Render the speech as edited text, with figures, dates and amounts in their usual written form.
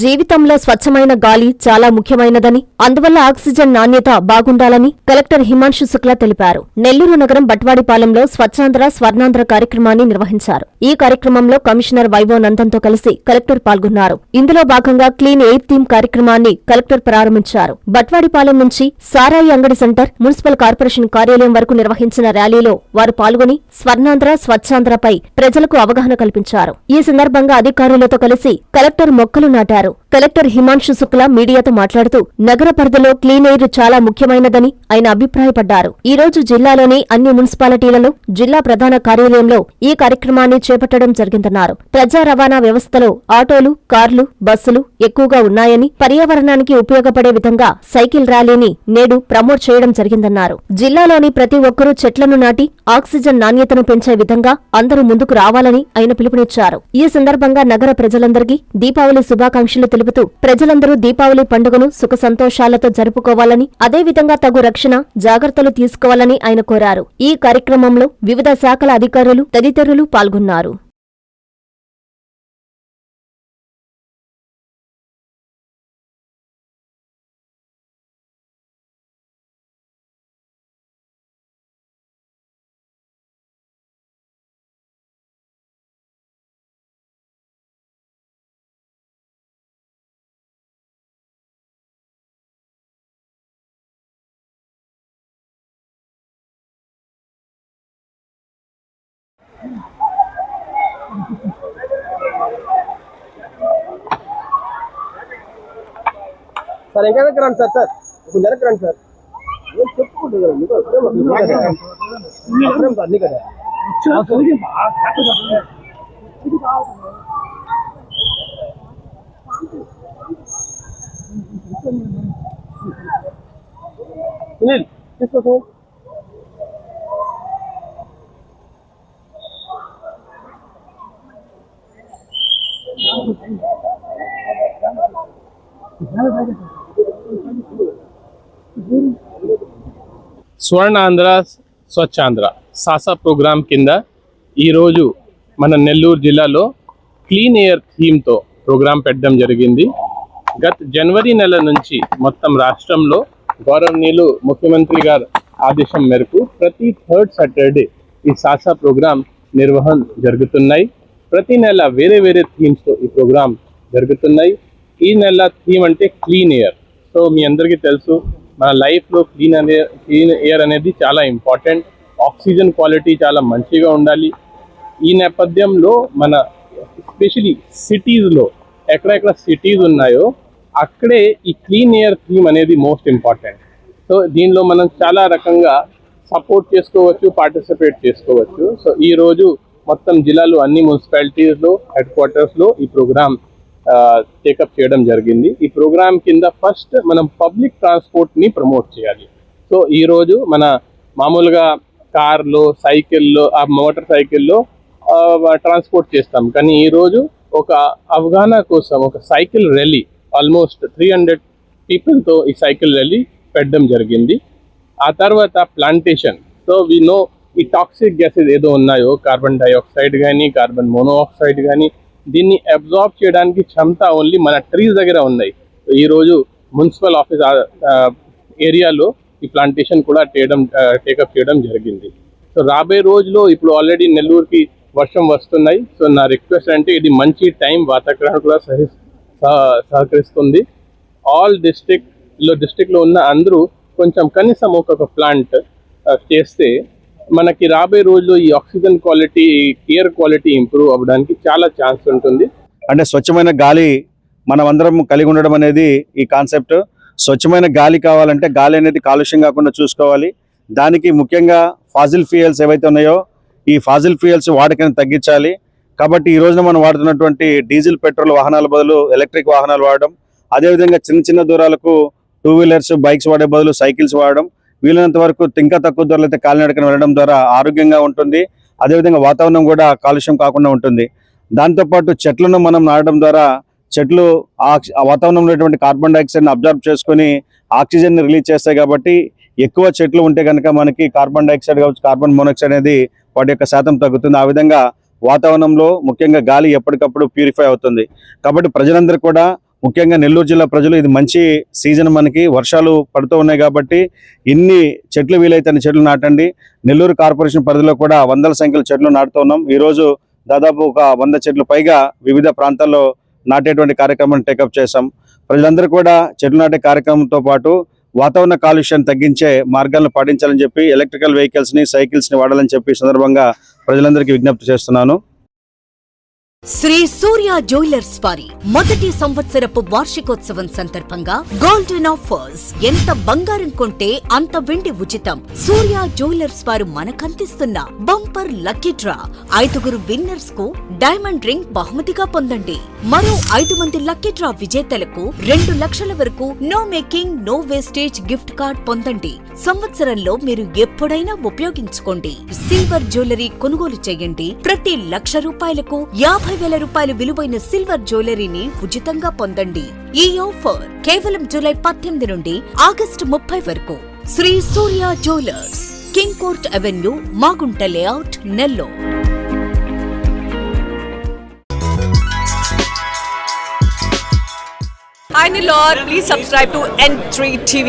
జీవితంలో స్వచ్ఛమైన గాలి చాలా ముఖ్యమైనదని, అందువల్ల ఆక్సిజన్ నాణ్యత బాగుండాలని కలెక్టర్ హిమాంశు శుక్లా తెలిపారు. నెల్లూరు నగరం బట్వాడిపాలెంలో స్వచ్ఛాంధ్ర స్వర్ణాంధ్ర కార్యక్రమాన్ని నిర్వహించారు. ఈ కార్యక్రమంలో కమిషనర్ వైవో నందన్తో కలిసి కలెక్టర్ పాల్గొన్నారు. ఇందులో భాగంగా క్లీన్ ఎయిర్ థీమ్ కార్యక్రమాన్ని కలెక్టర్ ప్రారంభించారు. బట్వాడిపాలెం నుంచి సారాయి అంగడి సెంటర్, మున్సిపల్ కార్పొరేషన్ కార్యాలయం వరకు నిర్వహించిన ర్యాలీలో వారు పాల్గొని స్వర్ణాంధ్ర స్వచ్ఛాంధ్రపై ప్రజలకు అవగాహన కల్పించారు. ఈ సందర్భంగా అధికారులతో కలిసి కలెక్టర్ మొక్కలు నాటారు. కలెక్టర్ హిమాంశు శుక్లా మీడియాతో మాట్లాడుతూ నగర పరిధిలో క్లీన్ ఎయిర్ చాలా ముఖ్యమైనదని ఆయన అభిప్రాయపడ్డారు. ఈ రోజు జిల్లాలోని అన్ని మున్సిపాలిటీలలో జిల్లా ప్రధాన కార్యాలయంలో ఈ కార్యక్రమాన్ని చేపట్టడం జరిగిందన్నారు. ప్రజా రవాణా వ్యవస్థలో ఆటోలు, కార్లు, బస్సులు ఎక్కువగా ఉన్నాయని, పర్యావరణానికి ఉపయోగపడే విధంగా సైకిల్ ర్యాలీని నేడు ప్రమోట్ చేయడం జరిగిందన్నారు. జిల్లాలోని ప్రతి ఒక్కరూ చెట్లను నాటి ఆక్సిజన్ నాణ్యతను పెంచే విధంగా అందరూ ముందుకు రావాలని ఆయన పిలుపునిచ్చారు. ఈ సందర్భంగా నగర ప్రజలందరికీ దీపావళి శుభాకాంక్షలు తెలుపుతూ ప్రజలందరూ దీపావళి పండుగను సుఖ సంతోషాలతో జరుపుకోవాలని, అదేవిధంగా తగు రక్షణ జాగ్రత్తలు తీసుకోవాలని ఆయన కోరారు. ఈ కార్యక్రమంలో వివిధ శాఖల అధికారులు తదితరులు పాల్గొన్నారు. సార్ ఇంకా రండి సార్ సార్ కొంచెం వెనక్కి రండి సార్ చెప్పుకుంటుంది అన్ని కదా సునీల్ తీసుకో స్వర్ణాంధ్ర స్వచ్ఛాంధ్ర సాసా ప్రోగ్రాం కింద ఈరోజు మన నెల్లూరు జిల్లాలో క్లీన్ ఎయిర్ థీమ్తో ప్రోగ్రాం పెట్టడం జరిగింది. గత జనవరి నెల నుంచి మొత్తం రాష్ట్రంలో గౌరవనీయులు ముఖ్యమంత్రి గారి ఆదేశం మేరకు ప్రతి థర్డ్ సాటర్డే ఈ సాసా ప్రోగ్రాం నిర్వహణ జరుగుతున్నాయి. ప్రతి నెల వేరే వేరే థీమ్స్తో ఈ ప్రోగ్రాం జరుగుతున్నాయి. ఈ నెల థీమ్ అంటే క్లీన్ ఎయిర్. సో మీ అందరికీ తెలుసు, మన లైఫ్లో క్లీన్ ఎయిర్ అనేది చాలా ఇంపార్టెంట్. ఆక్సిజన్ క్వాలిటీ చాలా మంచిగా ఉండాలి. ఈ నేపథ్యంలో మన ఎస్పెషలీ సిటీస్లో ఎక్కడెక్కడ సిటీస్ ఉన్నాయో అక్కడే ఈ క్లీన్ ఎయిర్ థీమ్ అనేది మోస్ట్ ఇంపార్టెంట్. సో దీనిలో మనం చాలా రకంగా సపోర్ట్ చేసుకోవచ్చు, పార్టిసిపేట్ చేసుకోవచ్చు. సో ఈరోజు మొత్తం జిల్లాలో అన్ని మున్సిపాలిటీస్లో హెడ్ క్వార్టర్స్లో ఈ ప్రోగ్రామ్ టేకప్ చేయడం జరిగింది. ఈ ప్రోగ్రామ్ కింద ఫస్ట్ మనం పబ్లిక్ ట్రాన్స్పోర్ట్ని ప్రమోట్ చేయాలి. సో ఈరోజు మన మామూలుగా కార్లో, సైకిల్లో, మోటార్ సైకిల్లో ట్రాన్స్పోర్ట్ చేస్తాం. కానీ ఈరోజు ఒక అవగాహన కోసం ఒక సైకిల్ ర్యాలీ ఆల్మోస్ట్ 300 పీపుల్తో ఈ సైకిల్ ర్యాలీ పెట్టడం జరిగింది. ఆ తర్వాత ప్లాంటేషన్. సో వీ నో ఈ టాక్సిక్ గ్యాసెస్ ఏదో ఉన్నాయో, కార్బన్ డైఆక్సైడ్ కానీ, కార్బన్ మోనోఆక్సైడ్ కానీ, దీన్ని అబ్జార్బ్ చేయడానికి క్షమత ఓన్లీ మన ట్రీస్ దగ్గర ఉన్నాయి. ఈరోజు మున్సిపల్ ఆఫీస్ ఏరియాలో ఈ ప్లాంటేషన్ కూడా టేకప్ చేయడం జరిగింది. సో రాబోయే రోజులో ఇప్పుడు ఆల్రెడీ నెల్లూరుకి వర్షం వస్తున్నాయి. సో నా రిక్వెస్ట్ అంటే ఇది మంచి టైం, వాతావరణం కూడా సహకరిస్తుంది. ఆల్ డిస్ట్రిక్ట్లో ఉన్న అందరూ కొంచెం కనీసం ఒక ప్లాంట్ చేస్తే మనకి రాబోయే రోజుల్లో ఈ oxygen quality, air quality improve అవ్వడానికి చాలా ఛాన్స్ ఉంటుంది. అంటే స్వచ్ఛమైన గాలి మనం అందరం కలిగి ఉండడం అనేది ఈ కాన్సెప్ట్. స్వచ్ఛమైన గాలి కావాలంటే గాలి అనేది కాలుష్యం కాకుండా చూసుకోవాలి. దానికి ముఖ్యంగా ఫాజిల్ ఫ్యూయల్స్ ఏవైతే ఉన్నాయో ఈ ఫాజిల్ ఫ్యూయల్స్ వాడకాన్ని తగ్గించాలి. కాబట్టి ఈ రోజున మనం వాడుతున్నటువంటి డీజిల్, పెట్రోల్ వాహనాల బదులు ఎలక్ట్రిక్ వాహనాలు వాడడం, అదేవిధంగా చిన్న చిన్న దూరాలకు 2 వీలర్స్, బైక్స్ వాడే బదులు సైకిల్స్ వాడడం, వీలైనంత వరకు ఇంకా తక్కువ దూరాలు అయితే కాలినడకన వెళ్ళడం ద్వారా ఆరోగ్యంగా ఉంటుంది. అదేవిధంగా వాతావరణం కూడా కాలుష్యం కాకుండా ఉంటుంది. దాంతోపాటు చెట్లను మనం నాటడం ద్వారా చెట్లు ఆ వాతావరణంలో ఉన్నటువంటి కార్బన్ డైఆక్సైడ్ని అబ్జర్వ్ చేసుకొని ఆక్సిజన్ రిలీజ్ చేస్తాయి. కాబట్టి ఎక్కువ చెట్లు ఉంటే కనుక మనకి కార్బన్ డైఆక్సైడ్ కావచ్చు, కార్బన్ మోనాక్సైడ్ అనేది వాటి యొక్క శాతం తగ్గుతుంది. ఆ విధంగా వాతావరణంలో ముఖ్యంగా గాలి ఎప్పటికప్పుడు ప్యూరిఫై అవుతుంది. కాబట్టి ప్రజలందరూ కూడా ముఖ్యంగా నెల్లూరు జిల్లా ప్రజలు ఇది మంచి సీజన్, మనకి వర్షాలు పడుతూ ఉన్నాయి కాబట్టి ఇన్ని చెట్లు వీలైతే అన్ని చెట్లు నాటండి. నెల్లూరు కార్పొరేషన్ పరిధిలో కూడా వందల సంఖ్యలో చెట్లు నాటుతూ ఉన్నాం. ఈరోజు దాదాపు ఒక 100 చెట్లు పైగా వివిధ ప్రాంతాల్లో నాటేటువంటి కార్యక్రమాన్ని టేకప్ చేశాం. ప్రజలందరూ కూడా చెట్లు నాటే కార్యక్రమంతో పాటు వాతావరణ కాలుష్యాన్ని తగ్గించే మార్గాలను పాటించాలని చెప్పి ఎలక్ట్రికల్ వెహికల్స్ని, సైకిల్స్ని వాడాలని చెప్పి సందర్భంగా ప్రజలందరికీ విజ్ఞప్తి చేస్తున్నాను. శ్రీ సూర్య జ్యువెలర్స్ వారి మొదటి సంవత్సరపు వార్షికోత్సవం సందర్భంగా గోల్డెన్ ఆఫర్స్. ఎంత బంగారం కొంటే అంత వెండి ఉచితం. సూర్య జ్యువెలర్స్ వారు మనకందిస్తున్న బంపర్ లక్కీ డ్రా. 5 విన్నర్స్ కు డైమండ్ రింగ్ బహుమతిగా పొందండి. మరో 5 మంది లక్కీ డ్రా విజేతలకు 2 లక్షల వరకు no making no wastage gift card పొందండి. సంవత్సరంలో మీరు ఎప్పుడైనా ఉపయోగించుకోండి. సిల్వర్ జ్యువెలరీ కొనుగోలు చేయండి. ప్రతి ₹1,00,000కు 50,000 రూపాయలు విలువైన సిల్వర్ జ్యువెలరీని ఉచితంగా పొందండి. ఈ ఆఫర్ కేవలం జూలై 18 నుండి ఆగస్టు 30 వరకు. Shri Surya jewellers, king court avenue, Magunta layout, Nellore. Hi Nilor, please subscribe to N3 TV.